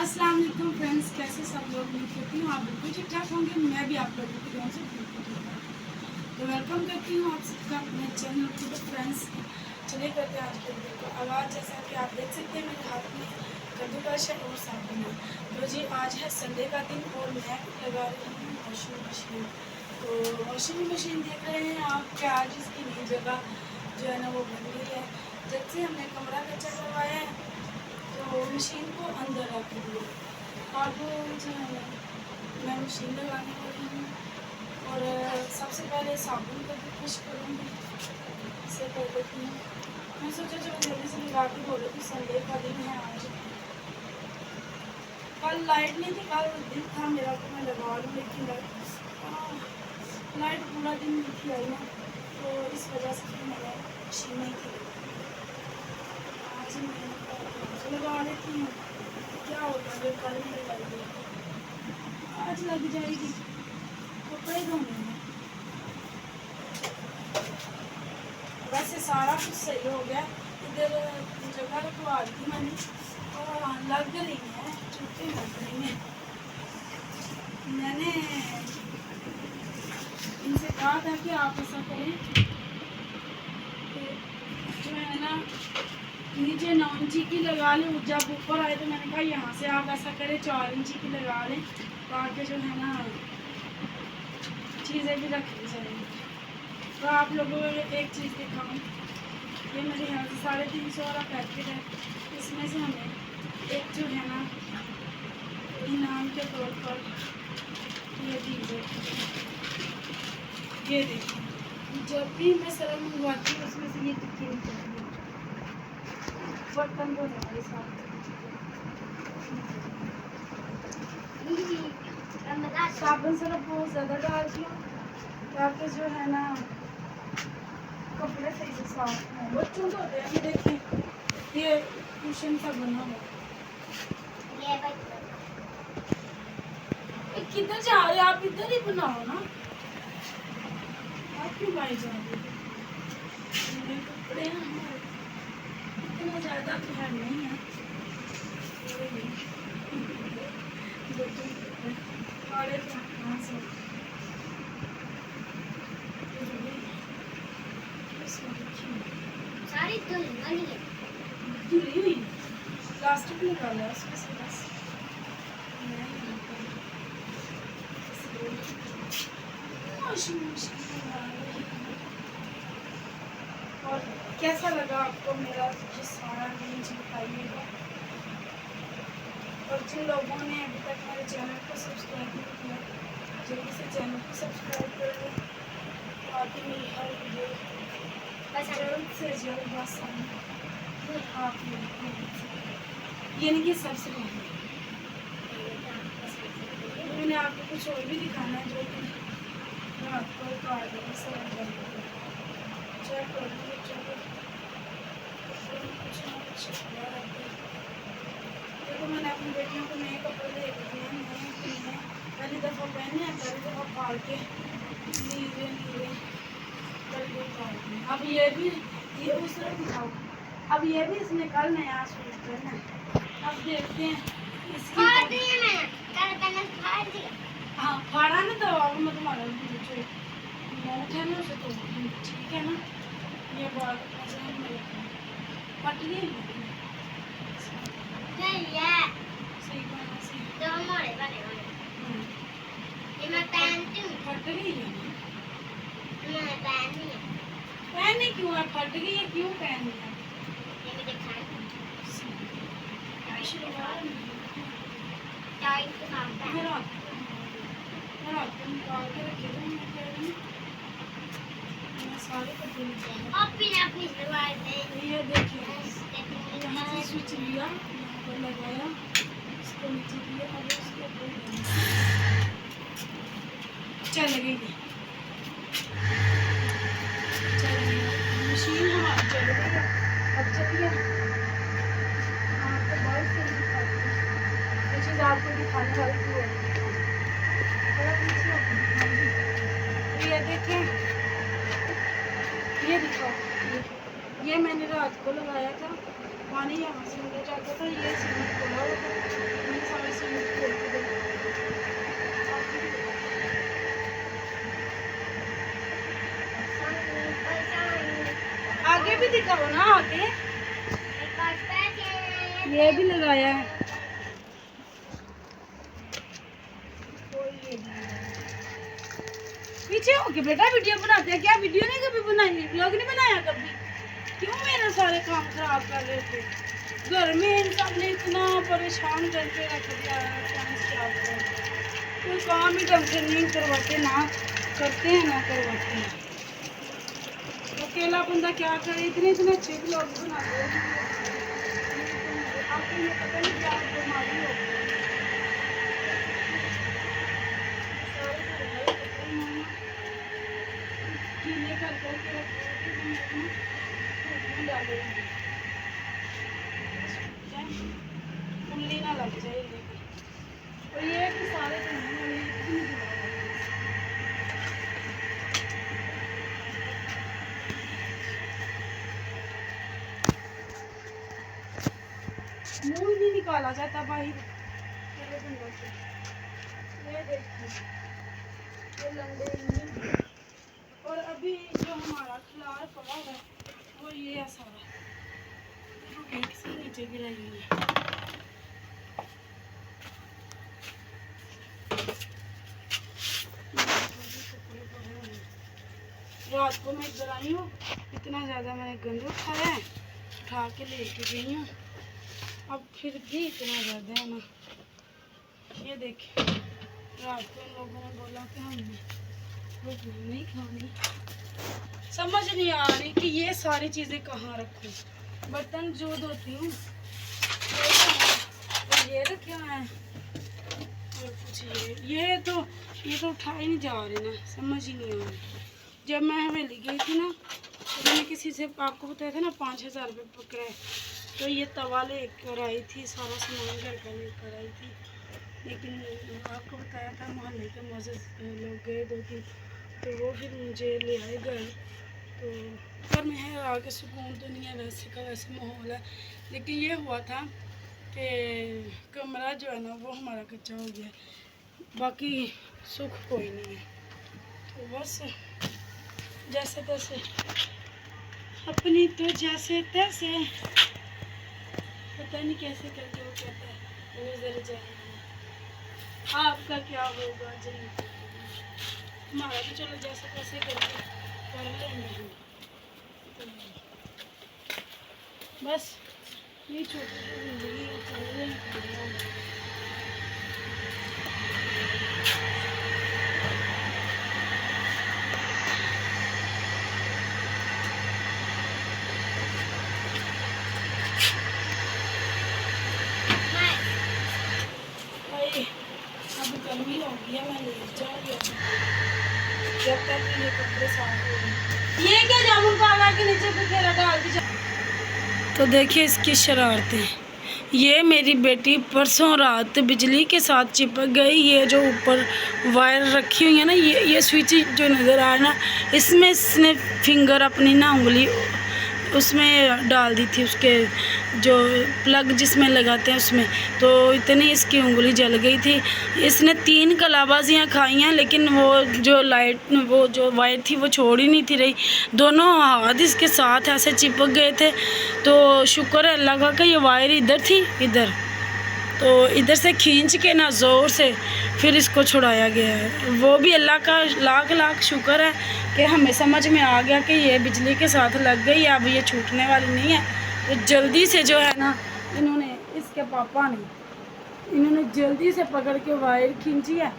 अस्सलाम वालेकुम फ्रेंड्स, कैसे सब लोग। उम्मीद करती हूँ आप बिल्कुल ठीक ठाक होंगे। मैं भी आप लोगों की दुआ से बिल्कुल ठीक ठाक। तो वेलकम करती हूँ आप सबका अपने चैनल की। तो फ्रेंड्स चले करते हैं आज के वीडियो को आगाज़। जैसा कि आप देख सकते हैं मेरे हाथ में कद्दूकस है और साबुन है। तो जी आज है संडे का दिन और मैं लगा रही हूँ वॉशिंग मशीन। तो वॉशिंग मशीन देख रहे हैं आप क्या आज इसकी नई जगह जो है ना वो बन गई है। जब से हमने कमरा कच्चा करवाया है तो मशीन को अंदर रख दिया। अब जो है मैं मशीन लगाने वाली हूँ और सबसे पहले साबुन को भी खुश करूँगी। इसे कर देती हूँ। मैं सोचा चलो जल्दी से लगा के बोले कि संडे का दिन है आज। कल लाइट नहीं थी, कल दिन था मेरा तो मैं लगा लूँ, लेकिन लाइट पूरा दिन नहीं थी आई ना, तो इस वजह से फिर मैंने मशीन नहीं थी। आज मैं लगा लेती हूँ, क्या होगा अगर कल में लग गई, आज लग जाएगी। कपड़े धोने में वैसे सारा कुछ सही हो गया। इधर जगह रखवा दी मैंने और लग रही है, छुट्टी लग रही है। मैंने इनसे कहा था कि आप ऐसा करें जो है ना नीचे 9 इंची की लगा लें। जब ऊपर आए तो मैंने कहा यहाँ से आप ऐसा करें 4 इंची की लगा लें, ताकि जो है ना चीज़ें भी रखनी चाहिए। तो आप लोगों को एक चीज़ दिखाऊँ, ये मेरे यहाँ से 350 वाला पैकेट है। इसमें से हमें एक जो है ना इनाम के तौर पर ये दीजिए। ये देखिए, जब भी मैं सरल मंगवाती हूँ उसमें से ये टिक्की निकलती है बर्तन धोने वाले साथ। साबुन सरफ बहुत ज़्यादा डालती हूँ ताकि जो है ना कपड़े सही से साफ हों। बच्चों को होते हैं, देखिए ये कुशन सा बना हुआ। किधर जा रहे आप? इधर ही बनाओ ना, आप क्यों भाई जा रहे हो? कपड़े इतना ज़्यादा तो है नहीं है। सारी धुली हुई प्लास्टिक निकाला उसमें से बस। और कैसा लगा आपको मेरा ये सारा रेंज बताइएगा। और जिन लोगों ने अभी तक मेरे चैनल को सब्सक्राइब नहीं किया जल्दी से चैनल को सब्सक्राइब कर लें ताकि मेरी हर वीडियो जल्द से जल्द बस आप ये नहीं कि सबसे पहले मैंने आपको कुछ और भी दिखाना है जो कि मैं आपको कार्ड चेक कर देखो। मैंने अपनी बेटियों को नए कपड़े दे दिए हैं, नए पहली दफ़ा पहने हैं, पहली दफ़ा फाड़ के नीले नीले पहले फाड़ के। अब ये भी ये उस तरह दिखाओ। अब ये भी इसने कल नया सूट पहना है। अब देखते हैं इसकी हाँ फाड़ा ना, तो अब मैं तुम्हारा जो नोट है ना उसे तो ठीक है ना। ये बात पट गई सही बात से फट गई है। पहने क्यों है? फट गई है क्यों पहनी है? निकाल के रखे थे मैं कह रही हूँ। मैं सारे कपड़े ये देखिए यहाँ से स्विच लिया, यहाँ पर लगाया, इसको नीचे दिया, अब इसको चल गई मशीन हमारी चल गई है। अब चलिए आपको बहुत से दिखाती हूँ ये चीज़ आपको दिखाने वाली थी। ये देखें, ये दिखाओ, ये मैंने रात को लगाया था पानी यहाँ से अंदर जाता था, ये सीमेंट खोला हुआ था, मैंने सारे सीमेंट खोल के देखा। आगे भी दिखाओ ना, आगे ये भी लगाया है। पीछे हो के बेटा वीडियो बनाते हैं क्या? वीडियो नहीं कभी बनाई, व्लॉग नहीं बनाया कभी? क्यों मेरे सारे काम खराब कर रहे थे? घर में इंसान ने इतना परेशान करके रख दिया है, कोई काम ही ढंग से नहीं करवाते, ना करते हैं ना करवाते हैं। अकेला बंदा क्या करे, इतने इतने अच्छे व्लॉग बनाते हैं, आपको ये पता नहीं क्या बीमारी हो गई। उंगली ना लग जाए, और ये कि सारे मुंह नहीं निकाला जाता बाहर। ये देखिए, ये लंबे और अभी जो हमारा खिलार पड़ा है वो ये है सारा, नीचे गिराई हुई है। रात को मैं इधर आई हूँ, इतना ज़्यादा मैंने गंद उठाया है, उठा के लेके गई हूँ, अब फिर भी इतना ज़्यादा है ना। ये देखिए, रात को इन लोगों ने बोला कि हमने रोटी नहीं खानी, समझ नहीं आ रही कि ये सारी चीज़ें कहाँ रखूँ। बर्तन जो धोती हूँ तो ये रखा है, और कुछ ये तो उठा ही नहीं जा रहे ना, समझ ही नहीं आ रही। जब मैं हवेली गई थी ना, तो मैंने किसी से आपको बताया था ना 5,000 रुपये पकड़े, तो ये तवा लेकर आई थी, सारा सामान घर का लेकर आई थी। लेकिन आपको बताया था मोहल्ले के मौजूद लोग गए 2-3, तो वो फिर मुझे ले आए घर। तो घर में है आके सुकून तो नहीं है, वैसे का वैसे माहौल है, लेकिन ये हुआ था कि कमरा जो है ना वो हमारा कच्चा हो गया, बाकी सुख कोई नहीं है। तो बस जैसे तैसे अपनी तो जैसे तैसे, पता नहीं कैसे करके वो कहता है गुजर जाएगा। आपका क्या होगा जल्दी, हमारा भी चलो जैसे तैसे करके कर लेंगे हम। तो बस ये छोटी जिंदगी है, चल रही है। अब गर्मी हो गई है, मैं ले जाऊँगी जब तक ये कपड़े साफ हो गए। ये क्या जामुन पाला के नीचे बिखेरा डाल दी। तो देखिए इसकी शरारतें, ये मेरी बेटी परसों रात बिजली के साथ चिपक गई। ये जो ऊपर वायर रखी हुई है ना, ये स्विच जो नज़र आ रहा है ना, इसमें इसने फिंगर अपनी ना उंगली उसमें डाल दी थी, उसके जो प्लग जिसमें लगाते हैं उसमें, तो इतनी इसकी उंगली जल गई थी। इसने 3 कलाबाजियाँ खाई हैं, लेकिन वो जो वो जो वायर थी वो छोड़ ही नहीं थी रही, दोनों हाथ इसके साथ ऐसे चिपक गए थे। तो शुक्र है अल्लाह का कि ये वायर इधर थी, तो इधर से खींच के ना ज़ोर से फिर इसको छुड़ाया गया है। वो भी अल्लाह का लाख लाख शुक्र है कि हमें समझ में आ गया कि ये बिजली के साथ लग गई, अब ये छूटने वाली नहीं है। तो जल्दी से जो है ना, इन्होंने इसके पापा ने इन्होंने जल्दी से पकड़ के वायर खींची है,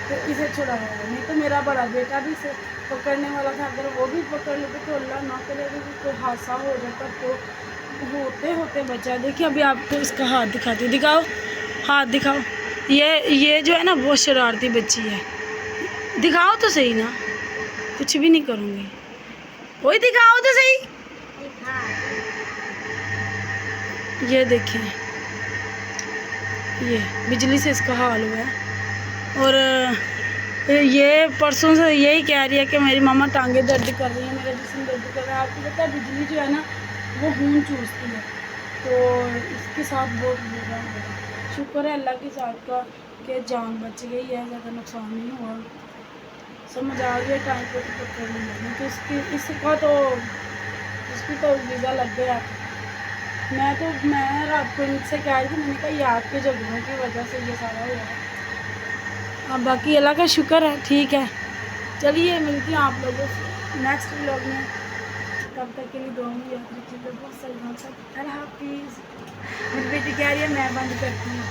तो इसे छुड़ाया है। नहीं तो मेरा बड़ा बेटा भी इसे पकड़ने वाला था, अगर वो भी पकड़ लेते तो अल्लाह ना करे कोई हादसा हो जाता, तो होते होते बचा। देखिए अभी आपको इसका हाथ दिखाती हूँ, दिखाओ हाथ दिखाओ। ये जो है ना बहुत शरारती बच्ची है, दिखाओ तो सही ना, कुछ भी नहीं करूँगी, वही दिखाओ तो सही। ये देखिए ये बिजली से इसका हाल हुआ है, और ये परसों से यही कह रही है कि मेरी मामा टांगे दर्द कर रही है, मेरा जिस्म दर्द कर रहा है। आपको पता है बिजली जो है ना वो खून चूसती है, तो इसके साथ बहुत बुरा हुआ। शुक्र है अल्लाह के साथ का कि जान बच गई है, ज़्यादा नुकसान नहीं हुआ। समझ आ गया टाइम पर तो पकड़ नहीं लगी, तो इसकी तो वीज़ा लग गया। मैं रात को इनसे कह रही थी, मैंने कहा ये आपके झगड़ों की वजह से ये सारा हुआ है। अब बाकी अल्लाह का शुक्र है, ठीक है। चलिए मिलती हूँ आप लोगों से नेक्स्ट व्लॉग में। तब तक के लिए दुआ में याद रखिएगा। बहुत सारी अल्लाह हाफिज़। मेरी बेटी कह रही है मैं बंद करती हूँ।